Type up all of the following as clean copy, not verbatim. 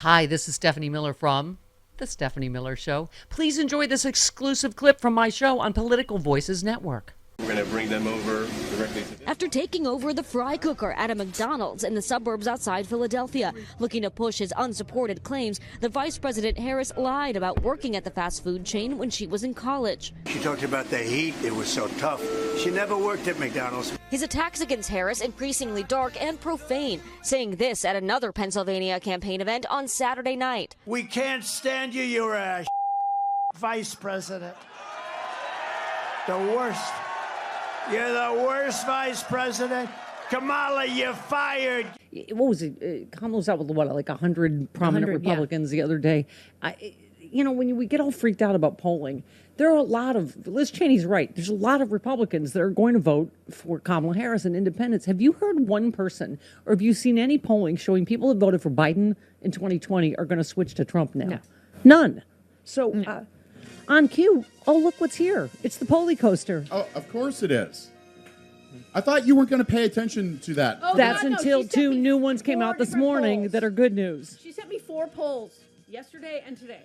Hi, this is Stephanie Miller from The Stephanie Miller Show. Please enjoy this exclusive clip from my show on Political Voices Network. We're going to bring them over directly to... After taking over the fry cooker at a McDonald's in the suburbs outside Philadelphia, looking to push his unsupported claims, the Vice President Harris lied about working at the fast food chain when she was in college. She talked about the heat. It was so tough. She never worked at McDonald's. His attacks against Harris increasingly dark and profane, saying this at another Pennsylvania campaign event on Saturday night. We can't stand you. You're a vice president. The worst. You're the worst vice president. Kamala, you're fired. What was it? Kamala was out with what, like 100 prominent 100, Republicans the other day. When we get all freaked out about polling, there are a lot of, Liz Cheney's right, there's a lot of Republicans that are going to vote for Kamala Harris and independents. Have you heard one person, or have you seen any polling showing people that voted for Biden in 2020 are going to switch to Trump now? No. None. So, on cue, oh, look what's here. It's the Polly Coaster. Oh, of course it is. I thought you weren't going to pay attention to that. Oh, That's God, no, until she sent two me new ones came 4 out this different morning polls. that are good news. She sent me 4 polls yesterday and today.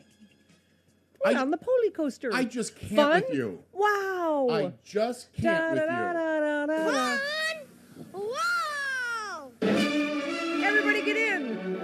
What, on the Polly Coaster? I just can't Fun? with you. Wow. I just can't with you. Wow. Everybody get in.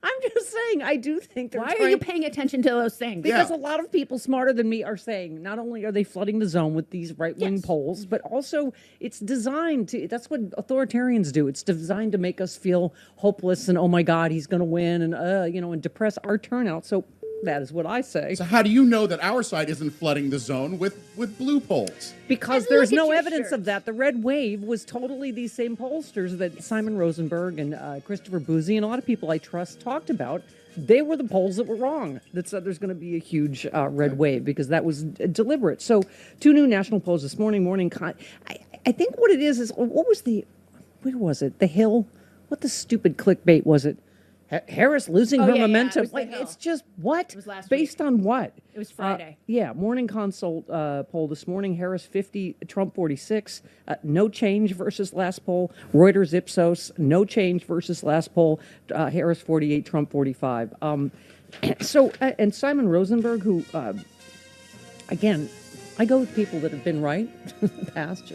I'm just saying, I do think they're Why are you paying attention to those things? Because Yeah. a lot of people smarter than me are saying not only are they flooding the zone with these right-wing Yes. polls, but also it's designed to, that's what authoritarians do. It's designed to make us feel hopeless and, oh my God, he's going to win and depress our turnout. So that is what I say. So how do you know that our side isn't flooding the zone with blue polls? Because And there's look at no your evidence of shirts. that. The red wave was totally these same pollsters that Simon Rosenberg and Christopher Boozy and a lot of people I trust talked about. They were the polls that were wrong, that said there's going to be a huge red wave, because that was deliberate. So 2 new national polls this morning. I think what it is what was where was it? The Hill? What the stupid clickbait was it? Harris losing her yeah, momentum. it was The Hill. It's just what? It was last Based on what? It was Friday. Morning consult poll this morning. Harris 50, Trump 46. No change versus last poll. Reuters Ipsos, no change versus last poll. Harris 48, Trump 45. And Simon Rosenberg, who, again, I go with people that have been right in the past,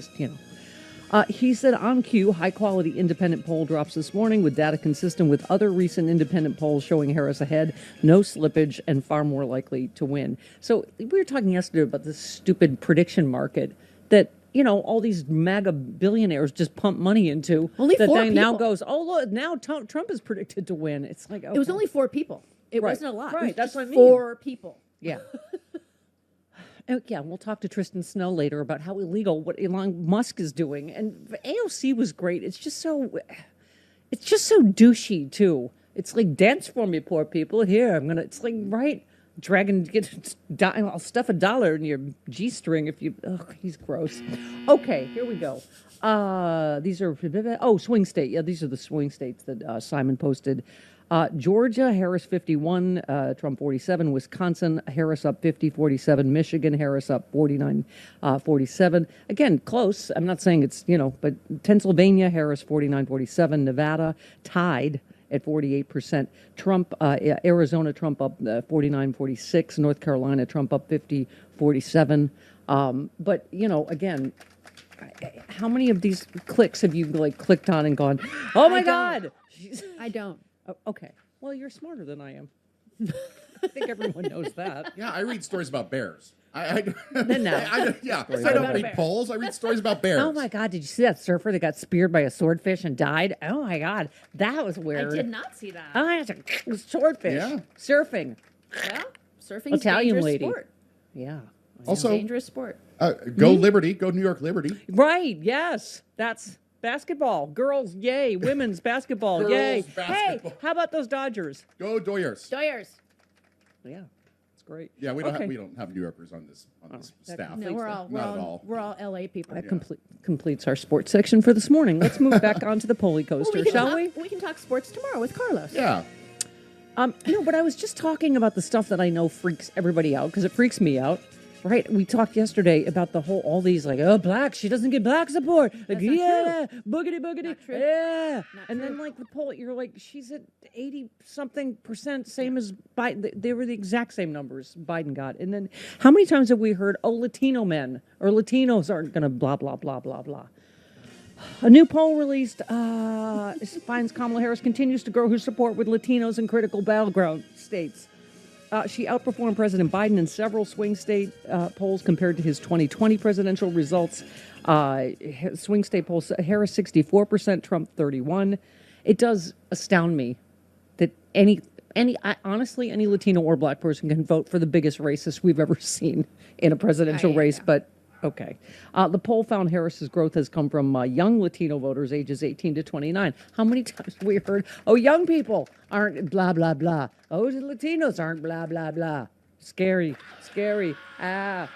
he said on cue, high-quality independent poll drops this morning with data consistent with other recent independent polls showing Harris ahead, no slippage, and far more likely to win. So we were talking yesterday about this stupid prediction market that, all these MAGA billionaires just pump money into. Only that 4 then now people. gook, now Trump is predicted to win. It's like, okay. It was only 4 people. It Right. wasn't a lot. Right, It was that's just what I mean. 4 people. Yeah. We'll talk to Tristan Snow later about how illegal what Elon Musk is doing. And AOC was great. It's just so douchey too. It's like, dance for me, poor people. Here, it's like, right, I'll stuff $1 in your G-string if you, he's gross. Okay, here we go. These are, swing state. Yeah, these are the swing states that Simon posted. Georgia, Harris 51, Trump 47. Wisconsin, Harris up 50, 47. Michigan, Harris up 49, 47. Again, close. I'm not saying it's, but Pennsylvania, Harris 49, 47. Nevada, tied at 48%. Trump, Arizona, Trump up 49, 46. North Carolina, Trump up 50, 47. But, again, how many of these clicks have you clicked on and gone, oh my God? I don't. Oh, okay. Well, you're smarter than I am. I think everyone knows that. Yeah, I read stories about bears. I No. I don't about read bears. polls. I read stories about bears. Oh my God! Did you see that surfer that got speared by a swordfish and died? Oh my God, that was weird. I did not see that. Oh, it's a swordfish Yeah. surfing. Yeah, surfing is Italian dangerous lady. sport. Yeah. Also, Dangerous sport. go Liberty. Go New York Liberty. Right. Yes. That's basketball. Girls, yay. Women's basketball, Girls yay. basketball. Hey, how about those Dodgers? Go Doyers. Doyers. Yeah, it's great. Yeah, we Okay. don't have New Yorkers on this staff. No, we're all Not at all. we're all LA people. That completes our sports section for this morning. Let's move back onto the Polly Coaster, shall we? We can talk sports tomorrow with Carlos. Yeah. But I was just talking about the stuff that I know freaks everybody out, because it freaks me out. Right, we talked yesterday about all these blacks. She doesn't get black support. Like, That's not yeah, boogity boogity, true. yeah. Not And true. then the poll, you're like, she's at 80-something%, same as Biden. They were the exact same numbers Biden got. And then how many times have we heard, Latino men or Latinos aren't going to blah blah blah blah blah. A new poll released finds Kamala Harris continues to grow her support with Latinos in critical battleground states. She outperformed President Biden in several swing state polls compared to his 2020 presidential results. Swing state polls, Harris 64%, Trump 31%. It does astound me that honestly, any Latino or black person can vote for the biggest racist we've ever seen in a presidential race, but okay. The poll found Harris's growth has come from young Latino voters ages 18 to 29. How many times have we heard, young people aren't blah, blah, blah. Oh, the Latinos aren't blah, blah, blah. Scary, scary. And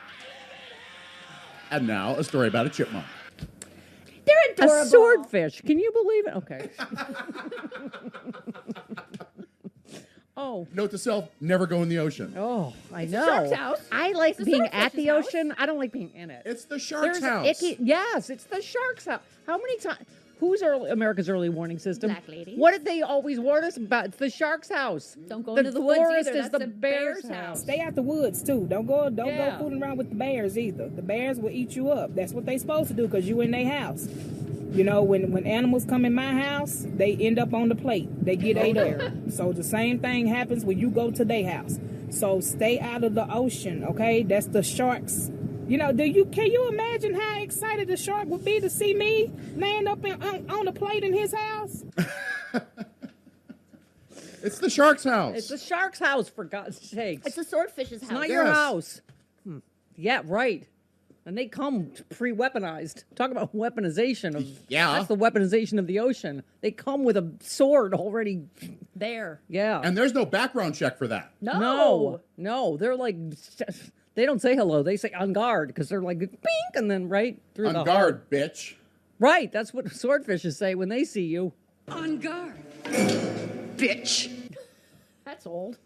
now a story about a chipmunk. They're adorable. A swordfish. Can you believe it? Okay. Oh. Note to self, never go in the ocean. Oh, I know. Shark's house. I like It's the being at swordfish's the house. ocean. I don't like being in it. It's the shark's house. Yes, it's the shark's house. How many times? Who's America's early warning system? Black ladies. What did they always warn us about? It's the shark's house. Don't go into the woods forest either. is That's the bear's house. Stay out the woods too. Don't go Yeah. fooling around with the bears either. The bears will eat you up. That's what they supposed to do because you in their house. You know, when animals come in my house, they end up on the plate. They get ate up. So the same thing happens when you go to their house. So stay out of the ocean, okay? That's the sharks. You know, can you imagine how excited the shark would be to see me laying up on the plate in his house? It's the shark's house. It's the shark's house, for God's sakes. It's the swordfish's house. It's not your Yes. house. Yeah, right. And they come pre-weaponized. Talk about weaponization of. Yeah. That's the weaponization of the ocean. They come with a sword already. There. Yeah. And there's no background check for that. No. They're like, they don't say hello. They say on guard because they're like, bink, and then right through the On heart. guard, bitch. Right. That's what swordfishes say when they see you. On guard, bitch. That's old.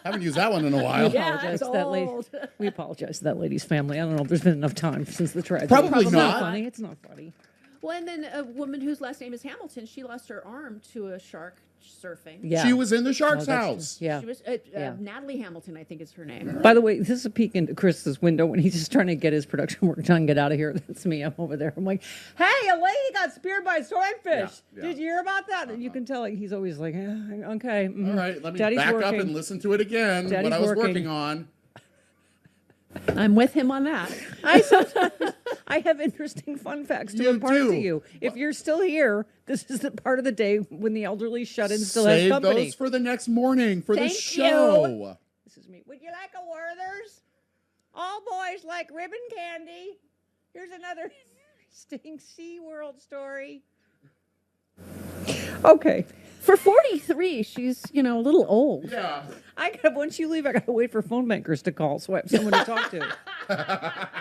Haven't used that one in a while. Yeah, Apologize it's to that lady. old. We apologize to that lady's family. I don't know if there's been enough time since the tragedy. Probably It's not. funny. It's not funny. Well, and then a woman whose last name is Hamilton, she lost her arm to a shark surfing. Yeah. She was in the shark's that's house. true. Yeah. She was Yeah. Natalie Hamilton, I think is her name. By the way, this is a peek into Chris's window when he's just trying to get his production work done. Get out of here. That's me. I'm over there. I'm like, hey, a lady got speared by a swordfish. Yeah. Did you hear about that? And you can tell he's always like, okay. All right, let me Daddy's back up working. and listen to it again. Daddy's what I was working. working on. I'm with him on that. I have interesting fun facts to You impart do. to you. If you're still here, this is the part of the day when the elderly shut-in still has Save company. those for the next morning for the Thank show. This is me. Would you like a Werther's? All boys like ribbon candy. Here's another interesting SeaWorld story. Okay. For 43, she's, a little old. Yeah. Once you leave, I gotta wait for phone bankers to call so I have someone to talk to.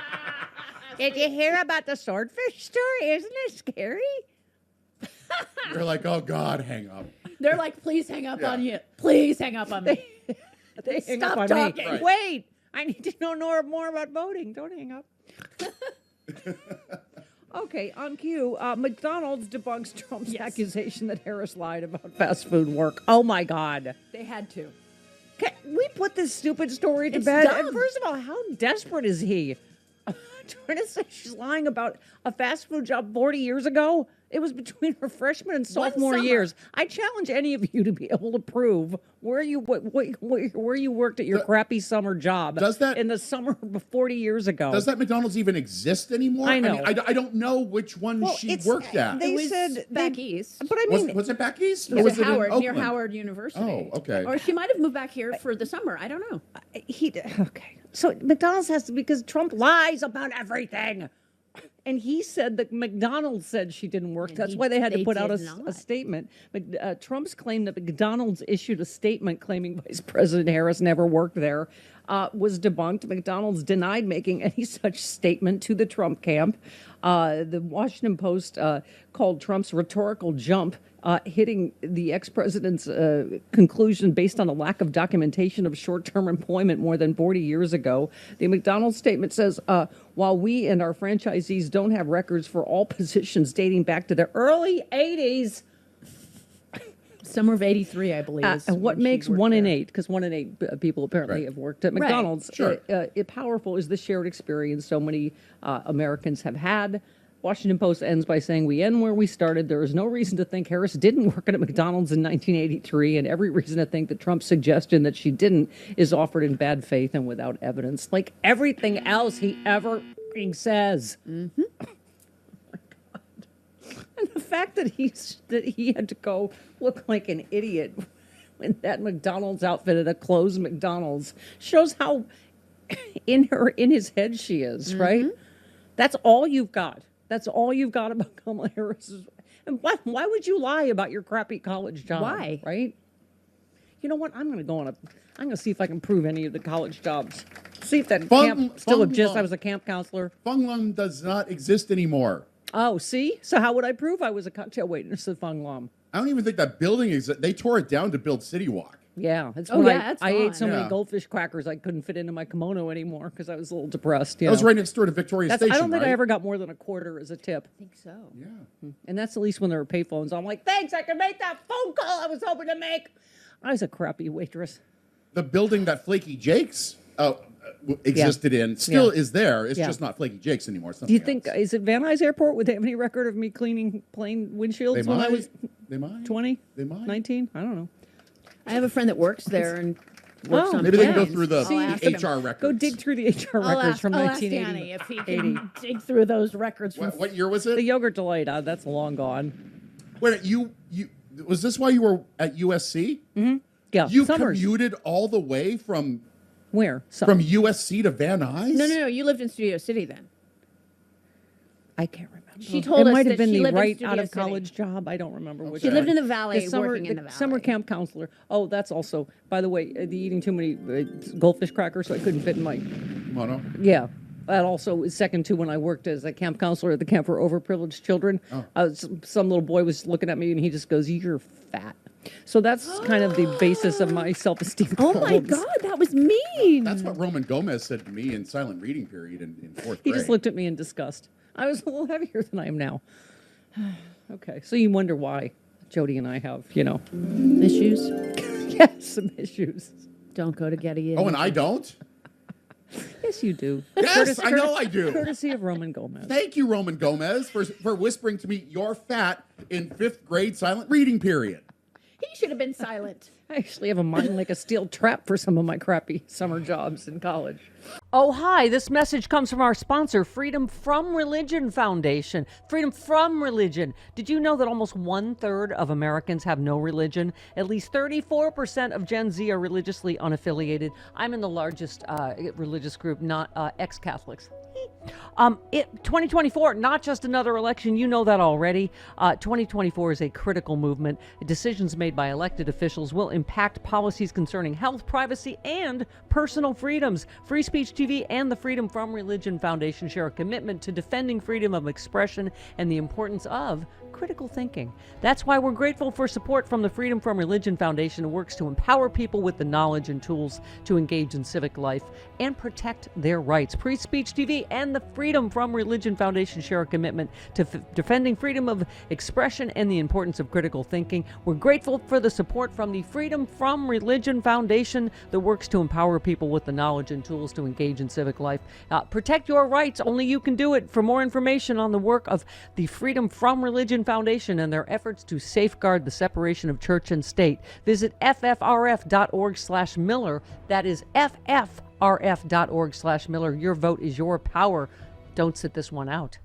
Did you hear about the swordfish story? Isn't it scary? You're like, oh God, hang up. They're like, please hang up Yeah. on you. Please hang up on me. They hang Stop up on talking. me. Right. Wait, I need to know more about voting. Don't hang up. Okay, on cue, McDonald's debunks Trump's accusation that Harris lied about fast food work. Oh my God. They had to. Can we put this stupid story to It's bed? dumb. And first of all, how desperate is he? Trying to say she's lying about a fast food job 40 years ago? It was between her freshman and sophomore summer. years. I challenge any of you to be able to prove where you worked at your crappy summer job Does that- in the summer of 40 years ago. Does that McDonald's even exist anymore? I know. mean, I don't know which one she it's- worked at. They It was said back they- east. But I mean, was it back east? It Or was was at it in Howard, near Oakland? Howard University. Oh, okay. Or she might have moved back here for the summer. I don't know. okay. So McDonald's has to, because Trump lies about everything. And he said that McDonald's said she didn't work. That's why they had to put out did a not. statement. Trump's claimed that McDonald's issued a statement claiming Vice President Harris never worked there. was debunked. McDonald's denied making any such statement to the Trump camp. The Washington Post called Trump's rhetorical jump hitting the ex-president's conclusion based on a lack of documentation of short-term employment more than 40 years ago. The McDonald's statement says, while we and our franchisees don't have records for all positions dating back to the early 80s, Summer of '83, I believe. and what makes 1 in 8, because 1 in 8 people apparently have worked at McDonald's, powerful is the shared experience so many Americans have had. Washington Post ends by saying, we end where we started. There is no reason to think Harris didn't work at McDonald's in 1983, and every reason to think that Trump's suggestion that she didn't is offered in bad faith and without evidence, like everything else he ever says. Mm-hmm. Oh my God. And the fact that he had to go look like an idiot in that McDonald's outfit at a closed McDonald's shows how in his head she is, right? That's all you've got. That's all you've got about Kamala Harris. And why would you lie about your crappy college job? Why? Right? You know what? I'm going to see if I can prove any of the college jobs. See if that camp still exists. I was a camp counselor. Fung Lum does not exist anymore. Oh, see? So how would I prove I was a wait, this is Fung Lum. I don't even think that building exists. They tore it down to build City Walk. Yeah, it's I ate so many goldfish crackers I couldn't fit into my kimono anymore because I was a little depressed. That was right next door to Victoria Station. I don't think right? I ever got more than a quarter as a tip. I think so. Yeah. And that's at least when there were payphones. I'm like, thanks, I can make that phone call I was hoping to make. I was a crappy waitress. The building that Flaky Jake's existed in still is there. It's just not Flaky Jake's anymore. Do you think, is it Van Nuys Airport? Would they have any record of me cleaning plane windshields when I was 20? They might. 19? I don't know. I have a friend that works there and works on maybe they can go planes. through the HR records. Go dig through the HR records from 1980. I'll ask Danny if he can dig through those records. What year was it? The Yogurt Delight. That's long gone. Wait, you was this why you were at USC? Mm-hmm. Yeah. You commuted all the way from where? From USC to Van Nuys? No. You lived in Studio City then. I can't remember. She told us it might have that been she the lived in right Studio out of City. college job. I don't remember which. She lived in the Valley, working in the Valley. Summer camp counselor. Oh, that's also. By the way, the eating too many goldfish crackers, so I couldn't fit in my. Mono. Yeah, that also is second to when I worked as a camp counselor at the camp for overprivileged children. Some little boy was looking at me and he just goes, "You're fat." So that's kind of the basis of my self-esteem. Oh my God, that was mean. That's what Roman Gomez said to me in silent reading period in fourth grade. He just looked at me in disgust. I was a little heavier than I am now. Okay, so you wonder why Jody and I have, issues. Yes, some issues. Don't go to Getty. Oh, and I don't? Yes, you do. Yes, I know I do. Courtesy of Roman Gomez. Thank you, Roman Gomez, for whispering to me, "You're fat" in fifth grade silent reading period. He should have been silent. I actually have a mind like a steel trap for some of my crappy summer jobs in college. Oh, hi. This message comes from our sponsor, Freedom From Religion Foundation. Freedom From Religion. Did you know that almost 1/3 of Americans have no religion? At least 34% of Gen Z are religiously unaffiliated. I'm in the largest religious group, not ex-Catholics. 2024, not just another election. You know that already. 2024 is a critical movement. Decisions made by elected officials will impact policies concerning health, privacy, and personal freedoms. Free Speech TV and the Freedom From Religion Foundation share a commitment to defending freedom of expression and the importance of critical thinking. That's why we're grateful for support from the Freedom From Religion Foundation, who works to empower people with the knowledge and tools to engage in civic life and protect their rights. Free Speech TV and the Freedom From Religion Foundation share a commitment to defending freedom of expression and the importance of critical thinking. We're grateful for the support from the Freedom From Religion Foundation that works to empower people with the knowledge and tools to engage in civic life. Protect your rights. Only you can do it. For more information on the work of the Freedom From Religion Foundation and their efforts to safeguard the separation of church and state, visit ffrf.org/Miller. That is ffrf.org/Miller. Your vote is your power. Don't sit this one out.